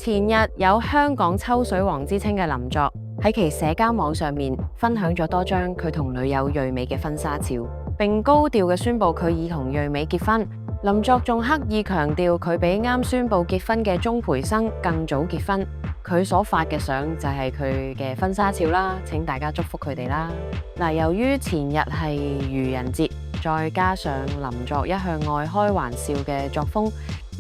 前日有香港抽水王之稱嘅林作喺其社交網上面分享咗多張佢同女友瑞美嘅婚紗照，並高調嘅宣布佢已同瑞美結婚。林作仲刻意強調佢比啱宣布結婚嘅鍾培生更早結婚。佢所發嘅相就係佢嘅婚紗照啦，請大家祝福佢哋啦。由於前日係愚人節，再加上林作一向愛開玩笑嘅作風，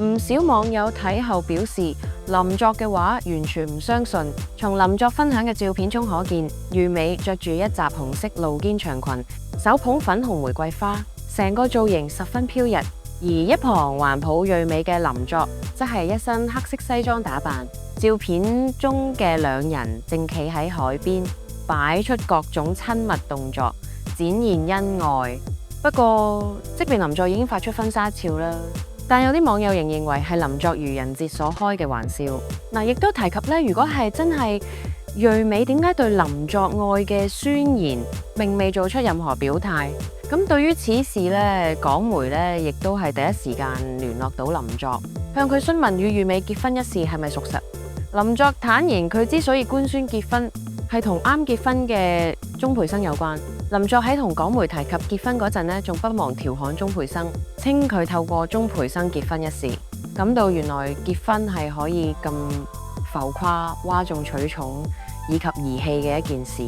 唔少網友睇後表示，林作嘅話完全唔相信。從林作分享嘅照片中可見，瑞美着住一襲紅色露肩長裙，手捧粉紅玫瑰花，成個造型十分飄逸。而一旁環抱瑞美嘅林作，則係一身黑色西裝打扮。照片中嘅兩人正企喺海邊，擺出各種親密動作，展現恩愛。不過，即便林作已經發出婚紗照啦，但有啲網友仍認為係林作愚人節所開嘅玩笑。亦都提及咧，如果係真係瑞美，點解對林作愛嘅宣言並未做出任何表態？咁對於此事咧，港媒咧亦都係第一時間聯絡到林作，向佢詢問與瑞美結婚一事係咪屬實。林作坦言，佢之所以官宣結婚，係同啱結婚嘅鍾培生有關。林作喺同港媒提及結婚嗰陣呢，仲不忘調侃鍾培生，稱佢透過鍾培生結婚一事，感到原來結婚係可以咁浮誇、嘩眾取寵以及兒戲嘅一件事。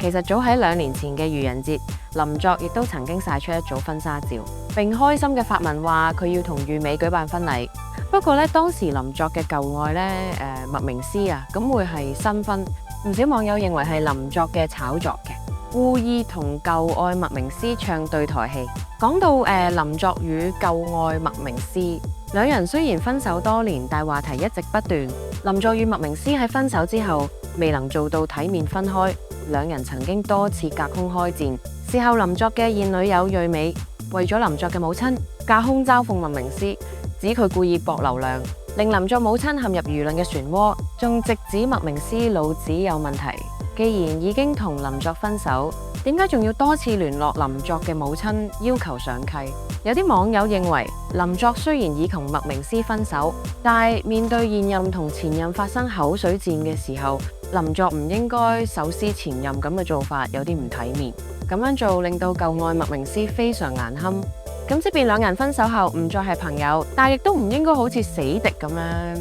其實早喺2年前嘅愚人節，林作亦都曾經曬出一組婚紗照，並開心嘅發文話佢要同瑞美舉辦婚禮。不過咧，當時林作嘅舊愛咧，麥明詩啊，咁會係新婚。唔少網友認為係林作嘅炒作嘅，故意同舊愛麥明詩唱對台戲。講到林作與舊愛麥明詩，兩人雖然分手多年，但話題一直不斷。林作與麥明詩喺分手之後未能做到體面分開，兩人曾經多次隔空開戰。事後林作嘅現女友瑞美為咗林作嘅母親隔空嘲諷麥明詩，指佢故意博流量，令林作母親陷入輿論嘅漩渦，仲直指麥明詩腦子有問題。既然已經同林作分手，點解仲要多次聯絡林作嘅母親要求上契？有啲網友認為，林作雖然已同麥明詩分手，但係面對現任同前任發生口水戰嘅時候，林作唔應該手撕前任咁嘅做法，有啲唔體面。咁樣做令到舊愛麥明詩非常難堪。咁即便兩人分手後唔再係朋友，但亦都唔應該好似死敵咁樣